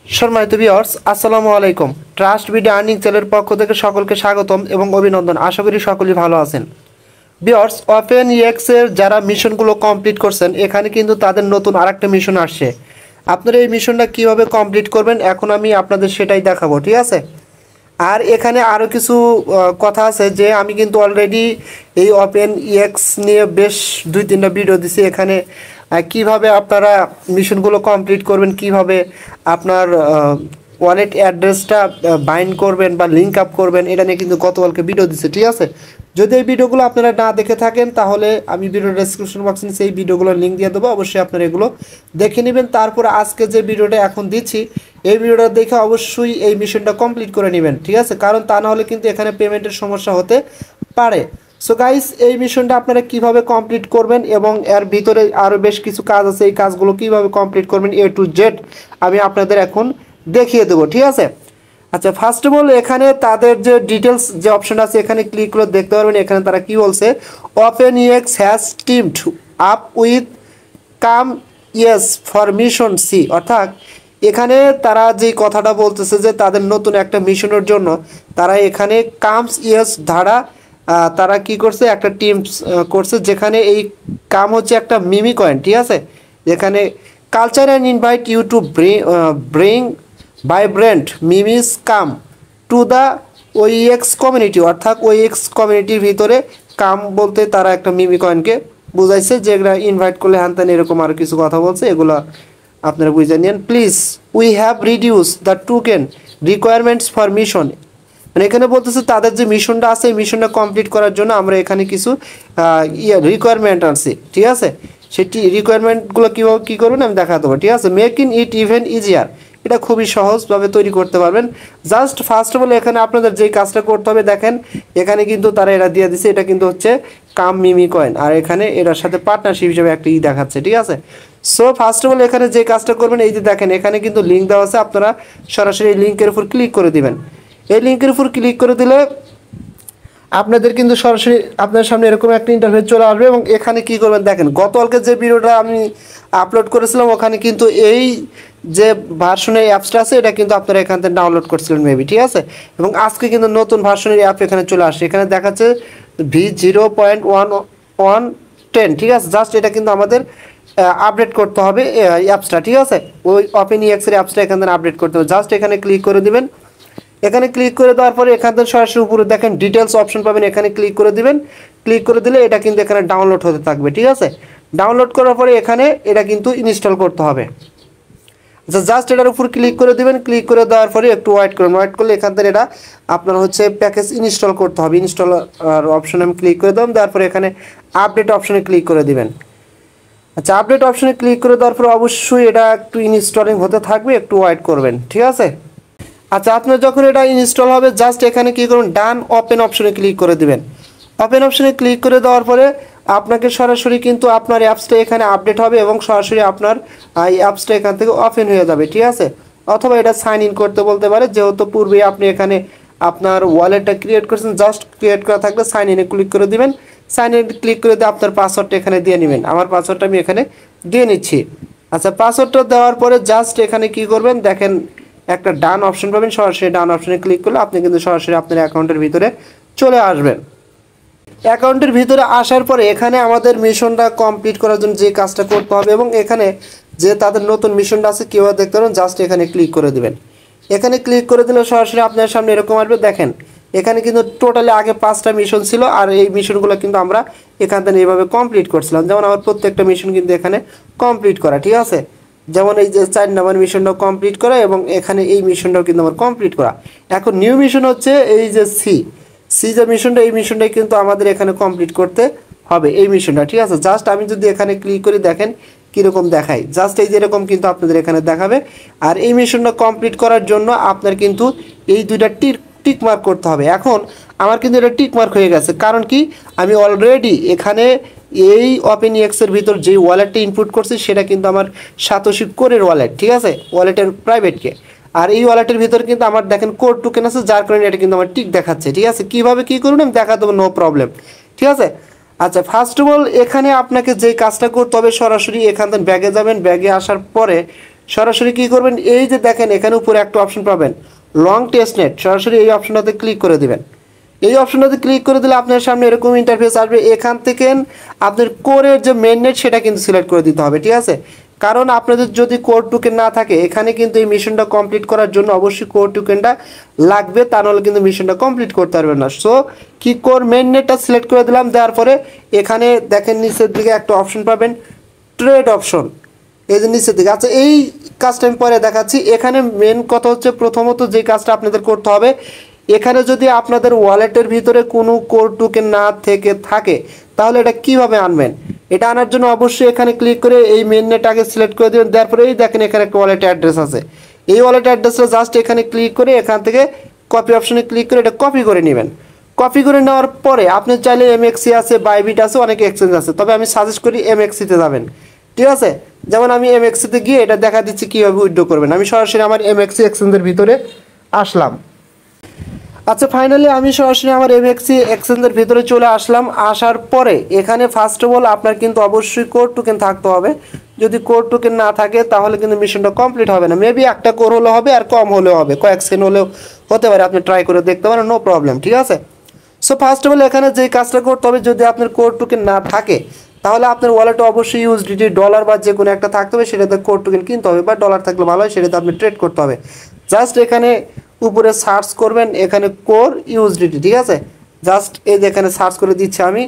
সম্মানিত ভিউয়ার্স, আসসালামু আলাইকুম। ট্রাস্ট ভিডিও আর্নিং চ্যানেলের পক্ষ থেকে সকলকে স্বাগতম এবং অভিনন্দন। আশা করি সকলেই ভালো আছেন। ভিউয়ার্স, ওপেন ইএক্স এর যারা মিশনগুলো কমপ্লিট করছেন, এখানে কিন্তু তাদের নতুন আরেকটা মিশন আসছে। আপনারা এই মিশনটা কিভাবে কমপ্লিট করবেন এখন আমি আপনাদের সেটাই দেখাবো, ঠিক আছে? আর এখানে আরও কিছু কথা আছে যে আমি কিন্তু অলরেডি এই ওপেন ইএক্স নিয়ে বেশ 2-3টা ভিডিও দিছি। এখানে কিভাবে আপনারা মিশনগুলো কমপ্লিট করবেন, কিভাবে আপনার ওয়ালেট অ্যাড্রেসটা বাইন্ড করবেন বা লিঙ্ক আপ করবেন, এটা নিয়ে কিন্তু গতকালকে ভিডিও দিচ্ছে, ঠিক আছে? যদি এই ভিডিওগুলো আপনারা না দেখে থাকেন তাহলে আমি ভিডিও ডেসক্রিপশন বক্সে সেই ভিডিওগুলোর লিঙ্ক দিয়ে দেবো, অবশ্যই আপনারা এগুলো দেখে নেবেন। তারপর আজকে যে ভিডিওটা এখন দিচ্ছি এই ভিডিওটা দেখে অবশ্যই এই মিশনটা কমপ্লিট করে নেবেন, ঠিক আছে? কারণ তা না হলে কিন্তু এখানে পেমেন্টের সমস্যা হতে পারে। সো গাইস, এই মিশনটা আপনারা কিভাবে কমপ্লিট করবেন এবং এর ভিতরে আরও বেশ কিছু কাজ আছে, এই কাজগুলো কিভাবে কমপ্লিট করবেন A to Z আমি আপনাদের এখন দেখিয়ে দেবো, ঠিক আছে? আচ্ছা, ফার্স্ট অফ অল এখানে তাদের যে ডিটেলস যে অপশন আছে এখানে ক্লিক করে দেখতে পারবেন। এখানে তারা কি বলছে, open EX has teamed up with come yes for mission C. অর্থাৎ এখানে তারা যে কথাটা বলতেছে যে তাদের নতুন একটা মিশনের জন্য তারা এখানে কামস ইয়েস ধারা তারা কি করছে, একটা টিম করছে, যেখানে এই কাম হচ্ছে একটা মিমি কয়েন, ঠিক আছে? যেখানে culture and invite you to bring vibrant memes come to the OEX community. অর্থাৎ ওইএক্স কমিউনিটির ভিতরে কাম বলতে তারা একটা মিমি কয়েনকে বুঝাইছে, যেগুলো ইনভাইট করলে হ্যান ত্যান এরকম আরও কিছু কথা বলছে, এগুলো আপনারা বুঝে নিন। Please we have reduce the token requirements for mission. মানে এখানে বলতেছে তাদের যে মিশনটা আছে এই মিশনটা কমপ্লিট করার জন্য আমরা এখানে কিছু রিকোয়ারমেন্ট আনছি, ঠিক আছে? সেটি রিকোয়ারমেন্টগুলো কীভাবে কী করবেন আমি দেখা দেবো, ঠিক আছে? মেকিং ইট ইভেন ইজিয়ার, এটা খুবই সহজভাবে তৈরি করতে পারবেন। জাস্ট ফার্স্ট অফ অল এখানে আপনাদের যেই কাজটা করতে হবে, দেখেন এখানে কিন্তু তারা এটা দিয়ে দিছে, এটা কিন্তু হচ্ছে কাম মিমি কয়েন, আর এখানে এটার সাথে পার্টনারশিপ হিসেবে একটা দেখাচ্ছে, ঠিক আছে? সো ফার্স্ট অফ অল এখানে যে কাজটা করবেন, এই যে দেখেন এখানে কিন্তু লিঙ্ক দেওয়া আছে, আপনারা সরাসরি এই লিঙ্কের উপর ক্লিক করে দিবেন। এই লিঙ্কের উপর ক্লিক করে দিলে আপনাদের কিন্তু সরাসরি আপনার সামনে এরকম একটা ইন্টারফেস চলে আসবে এবং এখানে কি করবেন দেখেন, গতকালকে যে ভিডিওটা আমি আপলোড করেছিলাম ওখানে কিন্তু এই যে ভার্সনের অ্যাপসটা আছে এটা কিন্তু আপনারা এখান থেকে ডাউনলোড করছিলেন মেবি, ঠিক আছে? এবং আজকে কিন্তু নতুন ভার্সনের অ্যাপ এখানে চলে আসছে, এখানে দেখাচ্ছে V0.1110, ঠিক আছে? জাস্ট এটা কিন্তু আমাদের আপডেট করতে হবে অ্যাপসটা, ঠিক আছে? ওই ওপেন ইএক্সের অ্যাপসটা এখান থেকে আপডেট করতে হবে। জাস্ট এখানে ক্লিক করে দিবেন। এখানে ক্লিক করে দেওয়ার পরে এখান থেকে সরাসরি উপরে দেখেন ডিটেলস অপশন পাবেন, এখানে ক্লিক করে দিবেন। ক্লিক করে দিলে এটা কিন্তু এখানে ডাউনলোড হতে থাকবে, ঠিক আছে? ডাউনলোড করার পরে এখানে এটা কিন্তু ইনস্টল করতে হবে। আচ্ছা, জাস্ট এটার উপর ক্লিক করে দিবেন। ক্লিক করে দেওয়ার পরে একটু ওয়েট করুন। ওয়েট করলে এখান থেকে এটা আপনার হচ্ছে প্যাকেজ ইনস্টল করতে হবে। ইনস্টল অপশনে আমি ক্লিক করে দিলাম, দেওয়ার পরে এখানে আপডেট অপশনে ক্লিক করে দিবেন। আচ্ছা, আপডেট অপশনে ক্লিক করে দেওয়ার পরে অবশ্যই এটা একটু ইনস্টলিং হতে থাকবে, একটু ওয়েট করবেন, ঠিক আছে? আচ্ছা, আপনার যখন এটা ইনস্টল হবে জাস্ট এখানে কী করুন, ডান ওপেন অপশনে ক্লিক করে দিবেন। ওপেন অপশনে ক্লিক করে দেওয়ার পরে আপনাকে সরাসরি কিন্তু আপনার অ্যাপসটা এখানে আপডেট হবে এবং সরাসরি আপনার এই অ্যাপসটা এখান থেকে ওপেন হয়ে যাবে, ঠিক আছে? অথবা এটা সাইন ইন করতে বলতে পারে, যেহেতু পূর্বে আপনি এখানে আপনার ওয়ালেটটা ক্রিয়েট করেছেন, জাস্ট ক্রিয়েট করা থাকলে সাইন ইনে ক্লিক করে দিবেন। সাইন ইন ক্লিক করে দিয়ে আপনার পাসওয়ার্ডটা এখানে দিয়ে নেবেন। আমার পাসওয়ার্ডটা আমি এখানে দিয়ে নিচ্ছি। আচ্ছা, পাসওয়ার্ডটা দেওয়ার পরে জাস্ট এখানে কি করবেন দেখেন একটা ডান অপশন পাবেন, সরাসরি ডান অপশনে ক্লিক করলে আপনি কিন্তু সরাসরি আপনার অ্যাকাউন্টের ভিতরে চলে আসবেন। অ্যাকাউন্টের ভিতরে আসার পরে এখানে আমাদের মিশনটা কমপ্লিট করার জন্য যে কাজটা করতে হবে এবং এখানে যে তাদের নতুন মিশনটা আছে কীভাবে দেখতে পারেন, জাস্ট এখানে ক্লিক করে দেবেন। এখানে ক্লিক করে দিলে সরাসরি আপনার সামনে এরকম আসবে। দেখেন এখানে কিন্তু টোটালি আগে 5টা মিশন ছিল আর এই মিশনগুলো কিন্তু আমরা এখান থেকে এইভাবে কমপ্লিট করছিলাম। যেমন আমার প্রত্যেকটা মিশন কিন্তু এখানে কমপ্লিট করা, ঠিক আছে? যেমন এই যে 4 নম্বর মিশনটাও কমপ্লিট করা এবং এখানে এই মিশনটাও কিন্তু আমার কমপ্লিট করা। এখন নিউ মিশন হচ্ছে এই যে সি যে মিশনটা, এই মিশনটাই কিন্তু আমাদের এখানে কমপ্লিট করতে হবে এই মিশনটা, ঠিক আছে? জাস্ট আমি যদি এখানে ক্লিক করি দেখেন কীরকম দেখায়, জাস্ট এই যেরকম কিন্তু আপনাদের এখানে দেখাবে। আর এই মিশনটা কমপ্লিট করার জন্য আপনার কিন্তু এই দুইটা টিক মার্ক করতে হবে। এখন আমার কিন্তু এটা টিক মার্ক হয়ে গেছে, কারণ কি আমি অলরেডি এখানে এই ওপেন ইএক্সের ভিতর যে ওয়ালেটটা ইনপুট করছি সেটা কিন্তু আমার সাতোশি কোরের ওয়ালেট, ঠিক আছে? ওয়ালেটের প্রাইভেটকে। আর এই ওয়ালেটের ভিতরে কিন্তু আমার দেখেন কোড টোকেন আছে, যার কারণে এটা কিন্তু আমার টিক দেখাচ্ছে, ঠিক আছে? কীভাবে কী করুন আমি দেখা দেবো, নো প্রবলেম, ঠিক আছে? আচ্ছা, ফার্স্ট অফ অল এখানে আপনাকে যে কাজটা করতে হবে সরাসরি এখান থেকে ব্যাগে যাবেন। ব্যাগে আসার পরে সরাসরি কি করবেন, এই যে দেখেন এখানে উপরে একটা অপশন পাবেন লং টেস্টনেট, সরাসরি এই অপশনটাতে ক্লিক করে দিবেন। এই অপশনটাতে ক্লিক করে দিলে আপনার সামনে এরকম ইন্টারফেস আসবে। এখান থেকে আপনার কোরের যে মেইন নেট সেটা কিন্তু সিলেক্ট করে দিতে হবে, ঠিক আছে। কারণ আপনাদের যদি কোর টোকেন না থাকে এখানে কিন্তু এই মিশনটা কমপ্লিট করার জন্য অবশ্যই কোর টোকেনটা লাগবে, তা নাহলে কিন্তু মিশনটা কমপ্লিট করতে পারবেন না। সো কি কোর মেইন নেটটা সিলেক্ট করে দিলাম, দেওয়ার পরে এখানে দেখেন নিচের দিকে একটা অপশন পাবেন ট্রেড অপশন, এই যে নিচের দিকে। আচ্ছা এই কাজটা আমি পরে দেখাচ্ছি। এখানে মেন কথা হচ্ছে প্রথমত যে কাজটা আপনাদের করতে হবে, এখানে যদি আপনাদের ওয়ালেটের ভিতরে কোনো কোর টোকেন না থেকে থাকে তাহলে এটা কিভাবে আনবেন। এটা আনার জন্য অবশ্যই এখানে ক্লিক করে এই মেন নেটটাকে সিলেক্ট করে দেবেন। তারপরে এই দেখেন এখানে একটা ওয়ালেট অ্যাড্রেস আছে, এই ওয়ালেট অ্যাড্রেসটা জাস্ট এখানে ক্লিক করে এখান থেকে কপি অপশনে ক্লিক করে এটা কপি করে নেবেন। কপি করে নেওয়ার পরে আপনি চাইলে এমএক্সি আছে, বাইবিট আছে, অনেক এক্সচেঞ্জ আছে, তবে আমি সাজেস্ট করি এমএক্সিতে যাবেন, ঠিক আছে। যেমন আমি এমএক্সিতে গিয়ে এটা দেখা দিচ্ছি কীভাবে উইথড্র করবেন। আমি সরাসরি আমার এমএক্সি এক্সচেঞ্জের ভিতরে আসলাম। আচ্ছা ফাইনালি আমি সরাসরি আমার এমএক্সি এক্সচেঞ্জের ভিতরে চলে আসলাম। আসার পরে এখানে ফার্স্ট অফ অল আপনার কিন্তু অবশ্যই কোর টোকেন থাকতে হবে। যদি কোর টোকেন না থাকে তাহলে কিন্তু মিশনটা কমপ্লিট হবে না। মেবি একটা কোর হলে হবে আর কম হলেও হবে, কয়েক সেকেন্ড হলেও হতে পারে, আপনি ট্রাই করে দেখতে পারেন, নো প্রবলেম, ঠিক আছে। সো ফার্স্ট অফ অল এখানে যে কাজটা করতে হবে, যদি আপনার কোর টোকেন না থাকে তাহলে আপনার ওয়ালেটে অবশ্যই ইউএসডিটি, ডলার বা যে কোনো একটা থাকতে হবে, সেটাতে কোর টোকেন কিনতে হবে, বা ডলার থাকলে ভালো হয়, সেটাতে আপনি ট্রেড করতে হবে। জাস্ট এখানে উপরে সার্চ করবেন এখানে কোর ইউএসডিটি, ঠিক আছে। জাস্ট এই যে এখানে সার্চ করে দিচ্ছি আমি,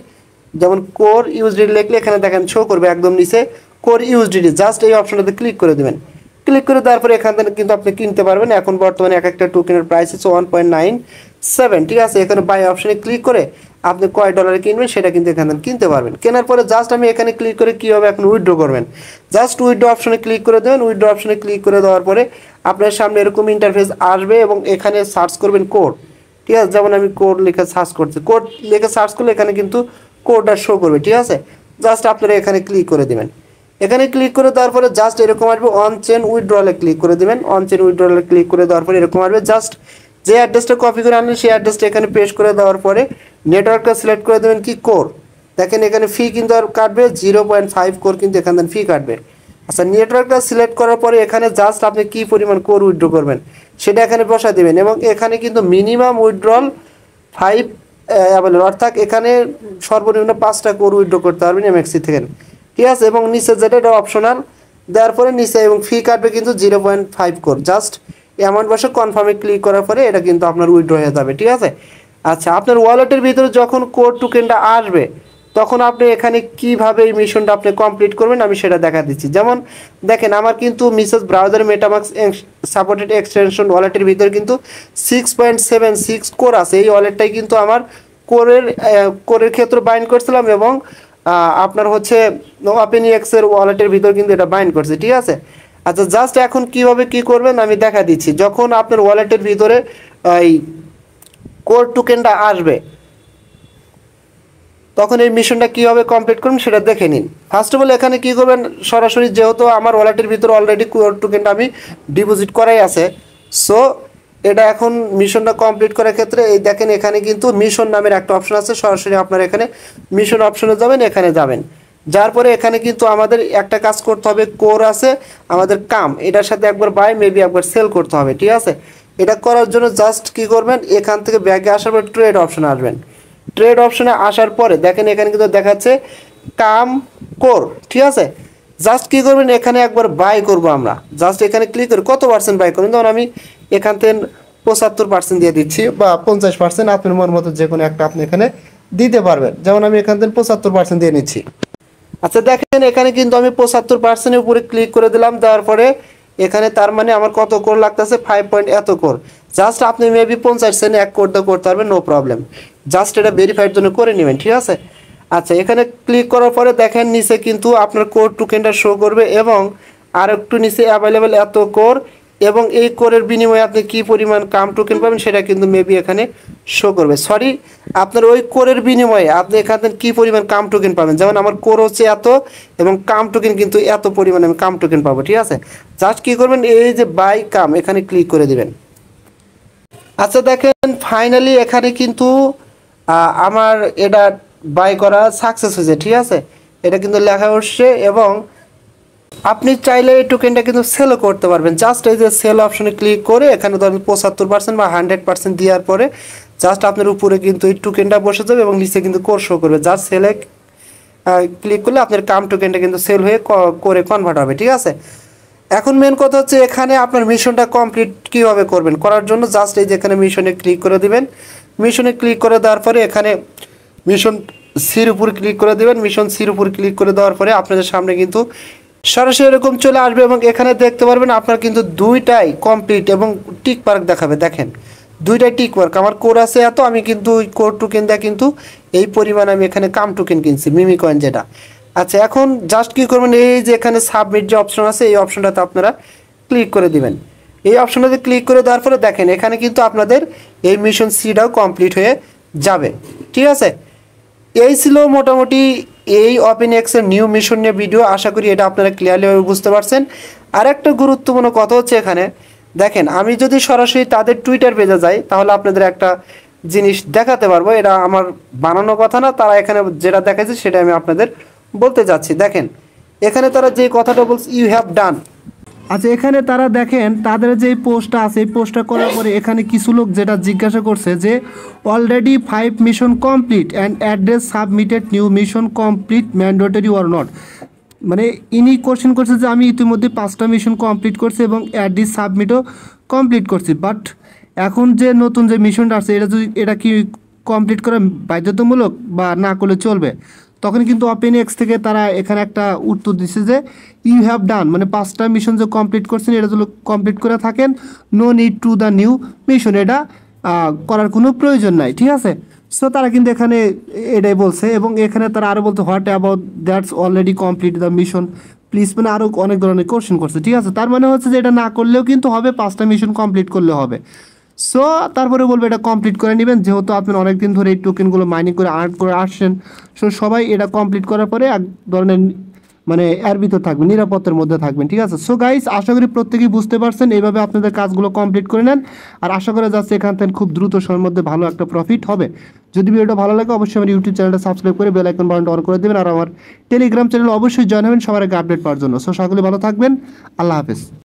যেমন কোর ইউএসডিটি লিখলে এখানে দেখেন শো করবে একদম নিচে কোর ইউএসডিটি। জাস্ট এই অপশনটাতে ক্লিক করে দেবেন। ক্লিক করে তারপরে এখান থেকে কিন্তু আপনি কিনতে পারবেন। এখন বর্তমানে এক একটা টোকেনের প্রাইস হচ্ছে 1.97, ঠিক আছে। এখানে বাই অপশনে ক্লিক করে আপনি কয় ডলারে কিনবেন সেটা কিন্তু এখান থেকে কিনতে পারবেন। কেনার পরে জাস্ট আমি এখানে ক্লিক করে কীভাবে এখন উইথড্র করবেন, জাস্ট উইথড্র অপশনে ক্লিক করে দেবেন। উইথড্র অপশনে ক্লিক করে দেওয়ার পরে আপনার সামনে এরকম ইন্টারফেস আসবে এবং এখানে সার্চ করবেন কোড, ঠিক আছে। যেমন আমি কোড লিখে সার্চ করছি, কোড লিখে সার্চ করলে এখানে কিন্তু কোডটা শো করবে, ঠিক আছে। জাস্ট আপনারা এখানে ক্লিক করে দেবেন। এখানে ক্লিক করে দেওয়ার পরে জাস্ট এরকম আসবে অন চেন উইথড্রলে ক্লিক করে দেবেন। অন চেন উইথড্রলে ক্লিক করে দেওয়ার পরে এরকম আসবে। জাস্ট যে অ্যাড্রেসটা কপি করে আনলেন সেই অ্যাড্রেসটা এখানে পেস্ট করে দেওয়ার পরে নেটওয়ার্কটা সিলেক্ট করে দেবেন কি কোর। দেখেন এখানে ফি কিন্তু আর কাটবে 0.5 কোর কিন্তু এখান থেকে ফি কাটবে। আচ্ছা নেটওয়ার্কটা সিলেক্ট করার পরে এখানে জাস্ট আপনি কি পরিমাণ কোর উইথড্র করবেন সেটা এখানে বসা দেবেন, এবং এখানে কিন্তু মিনিমাম উইথড্রল 5 অ্যাভেলেবল, অর্থাৎ এখানে সর্বনিম্ন 5টা কোর উইথড্র করতে পারবেন এমএক্সি থেকে, ঠিক আছে। এবং নিচে যেটা এটা অপশনাল দেওয়ার পরে নিচে এবং ফি কাটবে কিন্তু 0.5 কোর। জাস্ট অ্যামাউন্ট বসে কনফার্মে ক্লিক করার পরে এটা কিন্তু আপনার উইথড্র হয়ে যাবে, ঠিক আছে। আচ্ছা আপনার ওয়ালেটের ভিতরে যখন কোর টোকেনটা আসবে তখন আপনি এখানে কিভাবে এই মিশনটা আপনি কমপ্লিট করবেন আমি সেটা দেখা দিচ্ছি। যেমন দেখেন আমার কিন্তু Mrs browser MetaMask supported extension ওয়ালেটের ভিতরে কিন্তু 6.76 কোর আছে। এই ওয়ালেটটাই কিন্তু আমার কোরের ক্ষেত্রে বাইন্ড করছিলাম, এবং আপনার হচ্ছে ওপেনইএক্স এর ওয়ালেটের ভিতর কিন্তু এটা বাইন্ড করছে, ঠিক আছে। আচ্ছা জাস্ট এখন কিভাবে কি করবেন আমি দেখা দিচ্ছি। যখন আপনার ওয়ালেটের ভিতরে এই কোর টোকেনটা আসবে তখন এই মিশনটা কীভাবে কমপ্লিট করবেন সেটা দেখে নিন। ফার্স্ট অফ অল এখানে কী করবেন, সরাসরি যেহেতু আমার ওয়ালেটের ভিতরে অলরেডি কোর টোকেনটা আমি ডিপোজিট করাই আছে, সো এটা এখন মিশনটা কমপ্লিট করার ক্ষেত্রে এই দেখেন এখানে কিন্তু মিশন নামের একটা অপশন আছে। সরাসরি আপনারা এখানে মিশন অপশনে যাবেন, এখানে যাবেন, যার পরে এখানে কিন্তু আমাদের একটা কাজ করতে হবে, কোর আছে আমাদের কাম, এটার সাথে একবার বাই মেবি একবার সেল করতে হবে, ঠিক আছে। এটা করার জন্য জাস্ট কি করবেন, এখান থেকে ব্যাগে আসার পর ট্রেড অপশনে আসবেন। ট্রেড অপশনে আসার পরে দেখেন এখানে কিন্তু দেখাচ্ছে কাম কোর, ঠিক আছে। জাস্ট কি করবেন এখানে একবার বাই করব আমরা, জাস্ট এখানে ক্লিক করে কত পার্সেন্ট বাই করবেন, যেমন আমি এখান থেকে 75% দিয়ে দিচ্ছি বা 50%, আপনার মন মতো যে কোনো একটা আপনি এখানে দিতে পারবেন। যেমন আমি এখান থেকে 75% দিয়ে নিচ্ছি। আচ্ছা দেখেন এখানে কিন্তু আমি 75%-এর উপরে ক্লিক করে দিলাম। দেওয়ার পরে এখানে তার মানে আমার কত কোর লাগতেছে 5 পয়েন্ট এত কোর। জাস্ট আপনি মেবি 50 সেন্ট এক কোর দিয়ে করতে পারবেন, নো প্রবলেম। জাস্ট এটা ভেরিফাইড জন্য করে নেবেন, ঠিক আছে। আচ্ছা এখানে ক্লিক করার পরে দেখেন নিচে কিন্তু আপনার কোর টোকেনটা শো করবে, এবং আর একটু নিচে অ্যাভেলেবেল এত কোর, এবং এই কোরের বিনিময়ে আপনি কি পরিমাণ কাম টোকেন পাবেন সেটা কিন্তু মেবি এখানে শো করবে। সরি, আপনার ওই কোরের বিনিময়ে আপনি এখানে কি পরিমাণ কাম টোকেন পাবেন, যেমন আমার কোর হচ্ছে এত এবং কাম টোকেন কিন্তু এত পরিমাণে আমি কাম টোকেন পাবো, ঠিক আছে। জাস্ট কি করবেন এই যে বাই কাম এখানে ক্লিক করে দিবেন। আচ্ছা দেখেন ফাইনালি এখানে কিন্তু আমার এটা বাই করা সাকসেস হয়েছে, ঠিক আছে। এটা কিন্তু লেখা হচ্ছে এবং আপনি চাইলে এই টোকেনটা কিন্তু সেলও করতে পারবেন। জাস্ট এই যে সেল অপশনে ক্লিক করে এখানে ধরেন 75% বা 100% দেওয়ার পরে জাস্ট আপনার উপরে কিন্তু এই টোকেনটা বসে যাবে এবং নিচে কিন্তু কোড শো করবে। জাস্ট সেলে ক্লিক করলে আপনার কাম টোকেনটা কিন্তু সেল হয়ে করে কনভার্ট হবে, ঠিক আছে। এখন মেন কথা হচ্ছে এখানে আপনার মিশনটা কমপ্লিট কীভাবে করবেন, করার জন্য জাস্ট এই যে এখানে মিশনে ক্লিক করে দিবেন। মিশনে ক্লিক করে দেওয়ার পরে এখানে মিশন সির উপর ক্লিক করে দেবেন। মিশন সির উপর ক্লিক করে দেওয়ার পরে আপনাদের সামনে কিন্তু সরাসরি এরকম চলে আসবে এবং এখানে দেখতে পারবেন আপনার কিন্তু দুইটাই কমপ্লিট এবং টিক মার্ক দেখাবে। দেখেন দুইটাই টিক মার্ক, আমার কোড আছে এত, আমি কিন্তু ওই কোড টোকেন দেওয়া কিন্তু এই পরিমাণ আমি এখানে কাম টোকেন কিনছি মিমি কয়েন যেটা। আচ্ছা এখন জাস্ট কী করবেন, এই যে এখানে সাবমিট যে অপশন আছে এই অপশনটাতে আপনারা ক্লিক করে দিবেন। এই অপশনটাতে ক্লিক করে দেওয়ার পরে দেখেন এখানে কিন্তু আপনাদের এই মিশন সিটাও কমপ্লিট হয়ে যাবে, ঠিক আছে। এই ছিল মোটামুটি এই ওপেনএক্সের নিউ মিশন নিয়ে ভিডিও। আশা করি এটা আপনারা ক্লিয়ারলি বুঝতে পারছেন। আর একটা গুরুত্বপূর্ণ কথা হচ্ছে এখানে দেখেন, আমি যদি সরাসরি তাদের টুইটার পেজে যাই তাহলে আপনাদের একটা জিনিস দেখাতে পারবো। এটা আমার বানানো কথা না, তারা এখানে যেটা দেখাচ্ছে সেটা আমি আপনাদের বলতে যাচ্ছি। দেখেন এখানে তারা যে কথাটা বলছে ইউ হ্যাভ ডান। আচ্ছা এখানে তারা দেখেন তাদের যে পোস্টটা আছে এই পোস্টটা করার পরে এখানে কিছু লোক যেটা জিজ্ঞাসা করছে যে already 5 mission complete and address submitted new mission complete mandatory or not. মানে ইনি কোশ্চেন করছে যে আমি ইতিমধ্যে 5টা মিশন কমপ্লিট করছি এবং অ্যাড্রেস সাবমিটও কমপ্লিট করছি, বাট এখন যে নতুন যে মিশনটা আছে এটা কি কমপ্লিট করা বাধ্যতামূলক বা না করলে চলবে? তখন কিন্তু ওপেনএক্স থেকে তারা এখানে একটা উত্তর দিচ্ছে যে ইউ হ্যাভ ডান, মানে 5টা মিশন যে কমপ্লিট করছেন এটা যদি কমপ্লিট করে থাকেন no need to the new mission, এটা করার কোনো প্রয়োজন নাই, ঠিক আছে। সো তারা কিন্তু এখানে এটাই বলছে এবং এখানে তারা আরও বলতে what about that's already complete the mission please, মানে আরও অনেক ধরনের কোশ্চেন করছে, ঠিক আছে। তার মানে হচ্ছে যে এটা না করলেও কিন্তু হবে, 5টা মিশন কমপ্লিট করলে হবে। সো তারপরে বলবো এটা কমপ্লিট করে নেবেন, যেহেতু আপনারা অনেকদিন ধরে এই টোকেনগুলো মাইনিং করে আর্ন করে আসছেন। সো সবাই এটা কমপ্লিট করার পরে এক ধরনের মানে এর ভিতর থাকবেন, নিরাপত্তার মধ্যে থাকবেন, ঠিক আছে। সো গাইস আশা করি প্রত্যেকেই বুঝতে পারছেন, এইভাবে আপনাদের কাজগুলো কমপ্লিট করে নেন। আর আশা করা যাচ্ছে এখান থেকে খুব দ্রুত সময়ের মধ্যে ভালো একটা প্রফিট হবে। যদি ভিডিওটা ভালো লাগে অবশ্যই আমার ইউটিউব চ্যানেলটা সাবস্ক্রাইব করে বেল আইকন বাটনটা অন করে দেবেন আর আমার টেলিগ্রাম চ্যানেল অবশ্যই জয়েন হবেন সবার আগে আপডেট পাওয়ার জন্য। সো সকলে ভালো থাকবেন, আল্লাহ হাফেজ।